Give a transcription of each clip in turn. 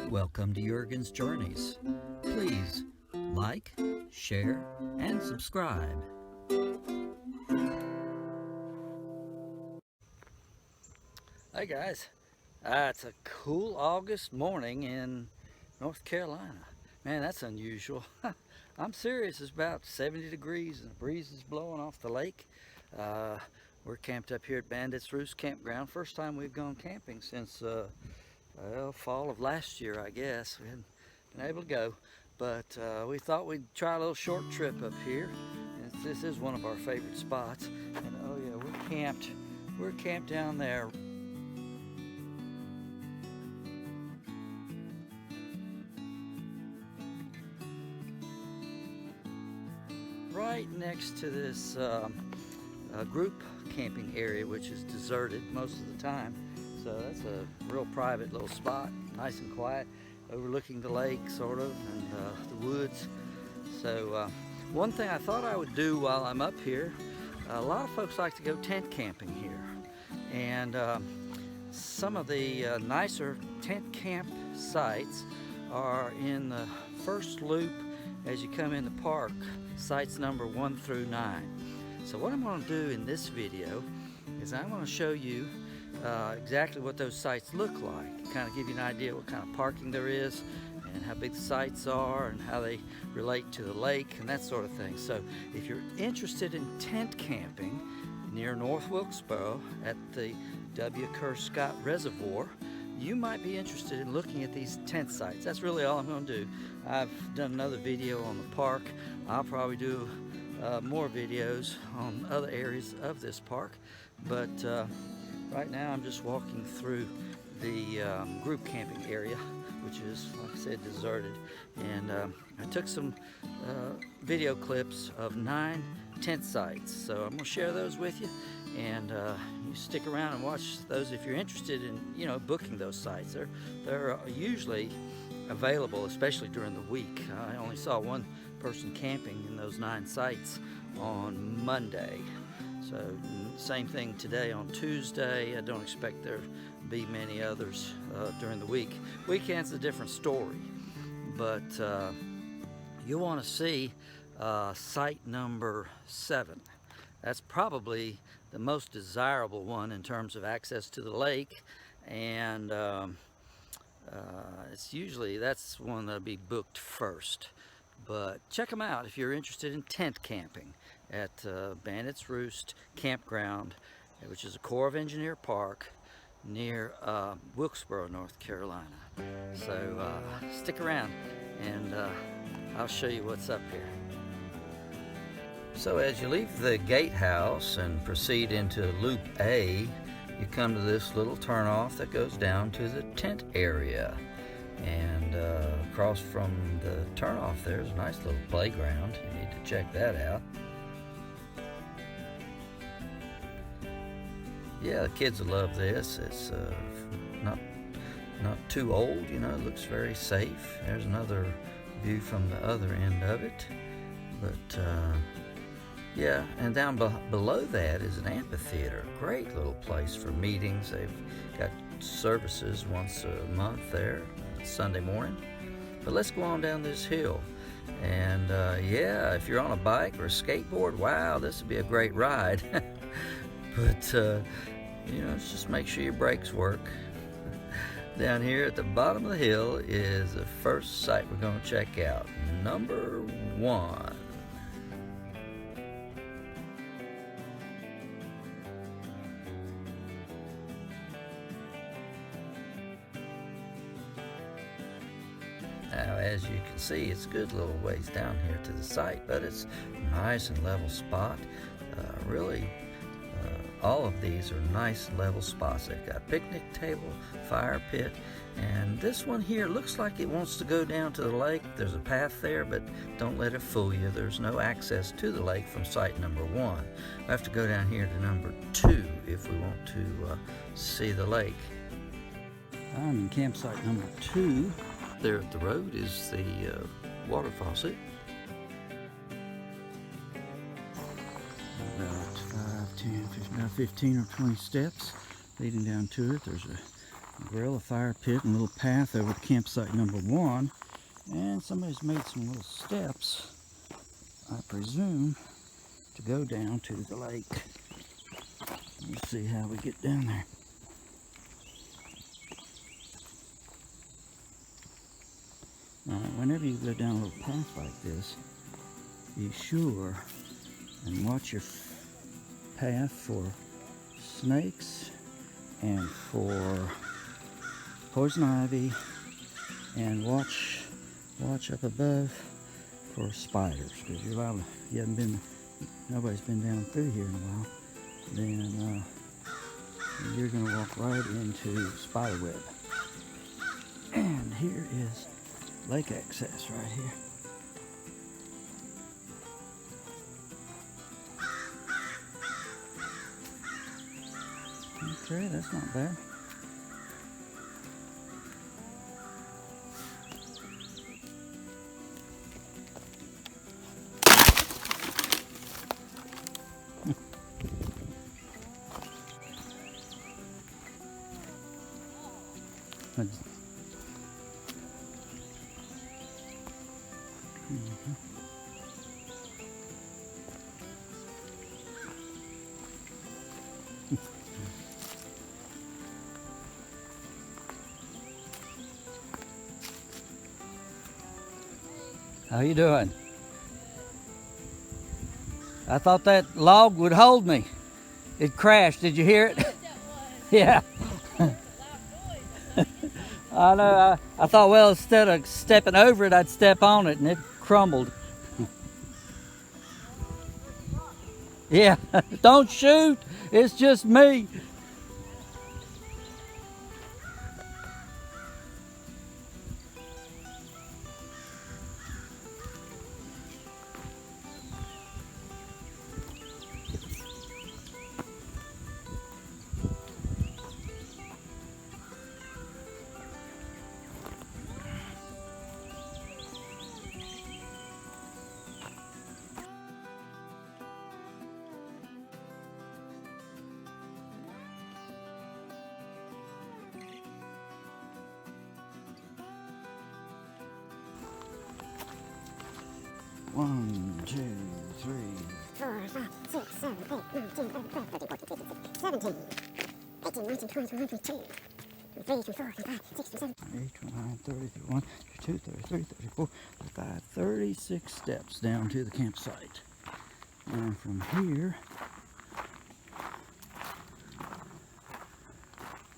Welcome to Jurgen's Journeys. Please like, share, and subscribe. Hey guys, it's a cool August morning in North Carolina. Man, that's unusual. I'm serious, it's about 70 degrees and the breeze is blowing off the lake. We're camped up here at Bandit's Roost campground. First time we've gone camping since fall of last year, I guess. We hadn't been able to go, but we thought we'd try a little short trip up here. And this is one of our favorite spots. And oh yeah, we're camped down there. Right next to this group camping area, which is deserted most of the time. So that's a real private little spot, nice and quiet, overlooking the lake sort of, and the woods. So one thing I thought I would do while I'm up here, a lot of folks like to go tent camping here. And some of the nicer tent camp sites are in the first loop as you come in the park, sites number 1 through 9. So what I'm going to do in this video is I'm going to show you exactly what those sites look like, kind of give you an idea what kind of parking there is and how big the sites are and how they relate to the lake and that sort of thing. So if you're interested in tent camping near North Wilkesboro at the W. Kerr Scott Reservoir, you might be interested in looking at these tent sites. That's really all I'm going to do. I've done another video on the park. I'll probably do more videos on other areas of this park, but right now I'm just walking through the group camping area, which is, like I said, deserted. And I took some video clips of 9 tent sites, so I'm going to share those with you, and you stick around and watch those if you're interested in, you know, booking those sites. They're usually available, especially during the week. I only saw one person camping in those 9 sites on Monday. So same thing today on Tuesday. I don't expect there to be many others during the week. Weekend's a different story, but you'll want to see site number 7. That's probably the most desirable one in terms of access to the lake, and that's one that'll be booked first. But check them out if you're interested in tent camping at Bandit's Roost Campground, which is a Corps of Engineer park near Wilkesboro, North Carolina. So stick around and I'll show you what's up here. So as you leave the gatehouse and proceed into Loop A, you come to this little turnoff that goes down to the tent area. And across from the turnoff there's a nice little playground. You need to check that out. Yeah, the kids will love this. It's not too old, you know, it looks very safe. There's another view from the other end of it. But yeah, and down below that is an amphitheater. Great little place for meetings. They've got services once a month there, Sunday morning. But let's go on down this hill. And yeah, if you're on a bike or a skateboard, wow, this would be a great ride. But you know, just make sure your brakes work. Down here at the bottom of the hill is the first site we're going to check out, number 1. Now, as you can see, it's a good little ways down here to the site, but it's a nice and level spot. Really, all of these are nice level spots. They've got a picnic table, fire pit, and this one here looks like it wants to go down to the lake. There's a path there, but don't let it fool you. There's no access to the lake from site number 1. We have to go down here to number 2 if we want to see the lake. I'm in campsite number 2. There at the road is the water faucet. About 10, 15 or 20 steps leading down to it. There's a grill, a fire pit, and a little path over to campsite number 1. And somebody's made some little steps, I presume, to go down to the lake. Let's see how we get down there. Now, whenever you go down a little path like this, be sure and watch your path for snakes and for poison ivy, and watch up above for spiders, because nobody's been down through here in a while, then you're going to walk right into spider web. And here is lake access right here. Okay, that's not bad. How you doing? I thought that log would hold me. It crashed. Did you hear it? Yeah. I know. I thought, well, instead of stepping over it, I'd step on it, and it crumbled. Yeah. Don't shoot. It's just me. One, 2, 3, 4, 5, 6, 7, 8, 9, 10, 11, 12, 13, 14, 15, 16, 17, 18, 19, 20, 21, 22, 23, 24, 25, 26, 27, 28, 29, 30, 31, 32, 33, 34, 35, 36 steps down to the campsite. And from here,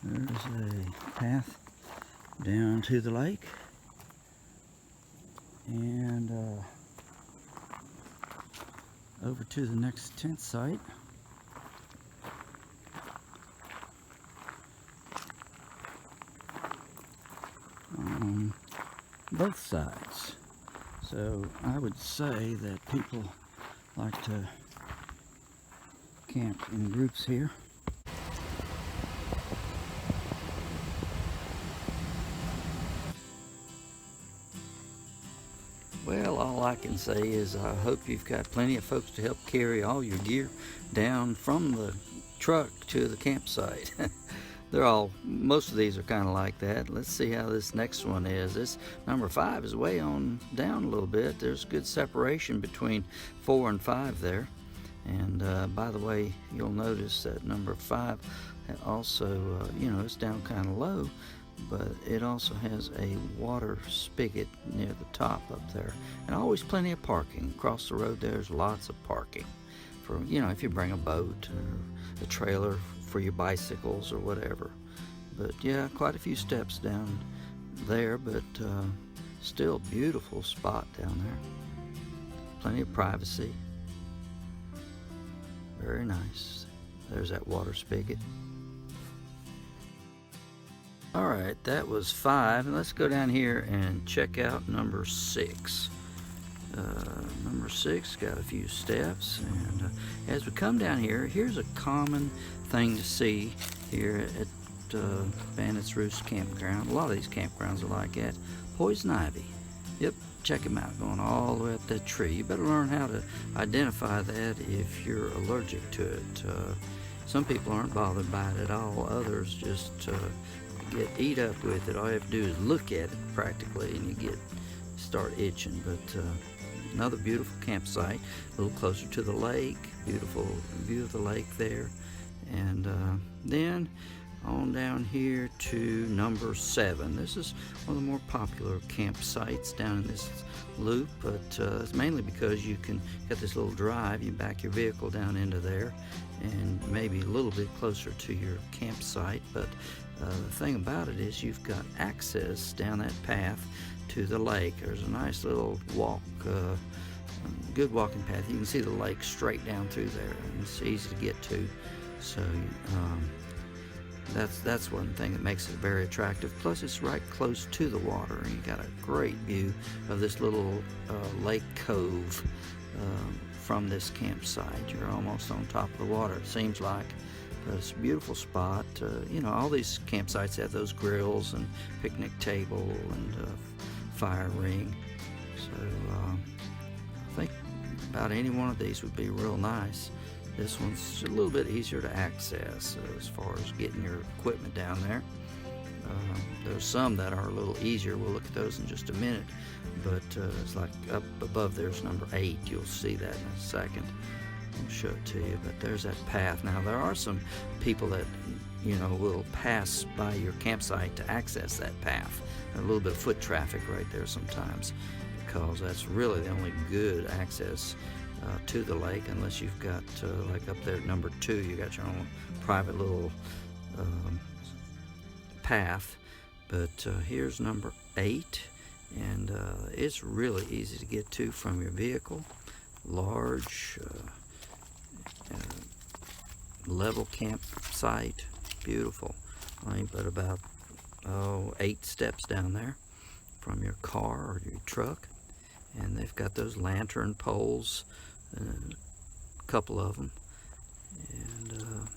there's a path down to the lake. And over to the next tent site. On both sides. So I would say that people like to camp in groups here. Well, all I can say is I hope you've got plenty of folks to help carry all your gear down from the truck to the campsite. Most of these are kind of like that. Let's see how this next one is. This number 5 is way on down a little bit. There's good separation between 4 and 5 there. And by the way, you'll notice that number 5 also, it's down kind of low, but it also has a water spigot near the top up there, and always plenty of parking. Across the road there's lots of parking for, if you bring a boat or a trailer for your bicycles or whatever. But yeah, quite a few steps down there, but still beautiful spot down there. Plenty of privacy. Very nice. There's that water spigot. Alright, that was 5, and let's go down here and check out number 6. Number 6 got a few steps, and as we come down here, here's a common thing to see here at Bandit's Roost campground. A lot of these campgrounds are like that. Poison ivy. Yep, check them out, going all the way up that tree. You better learn how to identify that if you're allergic to it. Some people aren't bothered by it at all. Others just get eat up with it. All you have to do is look at it practically, and you start itching. But another beautiful campsite, a little closer to the lake. Beautiful view of the lake there. And then on down here to number 7. This is one of the more popular campsites down in this loop, but it's mainly because you can get this little drive. You back your vehicle down into there and maybe a little bit closer to your campsite. But the thing about it is you've got access down that path to the lake. There's a nice little walk, good walking path. You can see the lake straight down through there, and it's easy to get to. So that's one thing that makes it very attractive. Plus, it's right close to the water, and you got a great view of this little lake cove from this campsite. You're almost on top of the water, it seems like, but it's a beautiful spot. You know, all these campsites have those grills and picnic table and fire ring. So I think about any one of these would be real nice. This one's a little bit easier to access as far as getting your equipment down there. There's some that are a little easier. We'll look at those in just a minute. But it's like up above there's number 8. You'll see that in a second. I'll show it to you. But there's that path. Now there are some people that, you know, will pass by your campsite to access that path. There's a little bit of foot traffic right there sometimes, because that's really the only good access to the lake, unless you've got like up there at number 2, you got your own private little path. But here's number 8, and it's really easy to get to from your vehicle. Large level campsite, beautiful. But about 8 steps down there from your car or your truck. And they've got those lantern poles, a couple of them. And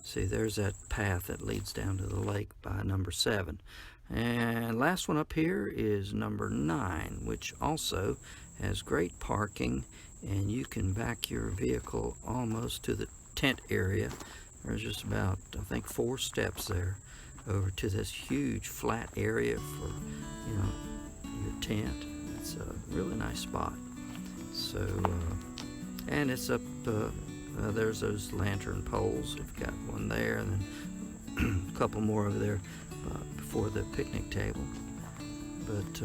see, there's that path that leads down to the lake by number 7. And last one up here is number 9, which also has great parking, and you can back your vehicle almost to the tent area. There's just about, I think, 4 steps there over to this huge flat area for, you know, your tent. It's a really nice spot. So, and it's up, there's those lantern poles. We've got one there, and then a couple more over there before the picnic table. But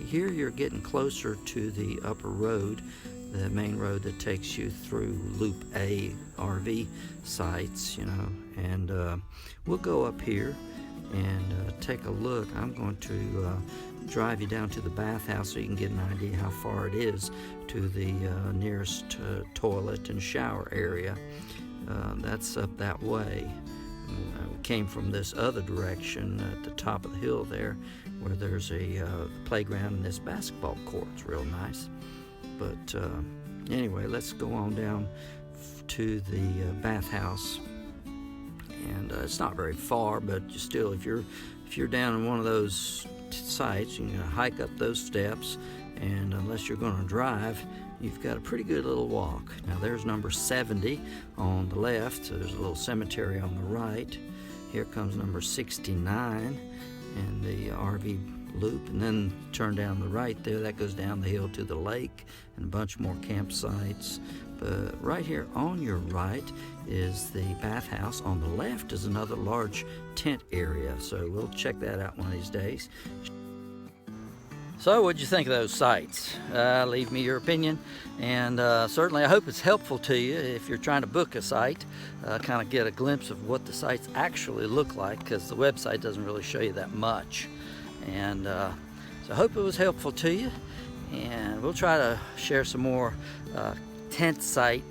here you're getting closer to the upper road, the main road that takes you through Loop A RV sites, you know. And we'll go up here and take a look. I'm going to drive you down to the bathhouse so you can get an idea how far it is to the nearest toilet and shower area. That's up that way. We came from this other direction at the top of the hill there, where there's a playground and this basketball court. It's real nice. But anyway, let's go on down to the bathhouse. And it's not very far, but still, if you're down in one of those sites, you can hike up those steps, and unless you're going to drive, you've got a pretty good little walk. Now there's number 70 on the left, so there's a little cemetery on the right. Here comes number 69 and the RV loop, and then turn down the right there, that goes down the hill to the lake and a bunch more campsites. But right here on your right is the bathhouse. On the left is another large tent area, so we'll check that out one of these days. So what'd you think of those sites? Leave me your opinion, and certainly I hope it's helpful to you if you're trying to book a site, kind of get a glimpse of what the sites actually look like, because the website doesn't really show you that much. And so I hope it was helpful to you, and we'll try to share some more tent site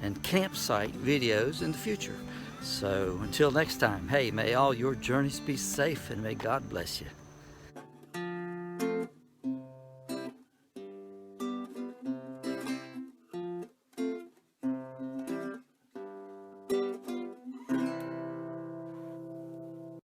and campsite videos in the future. So until next time, hey, may all your journeys be safe, and may God bless you.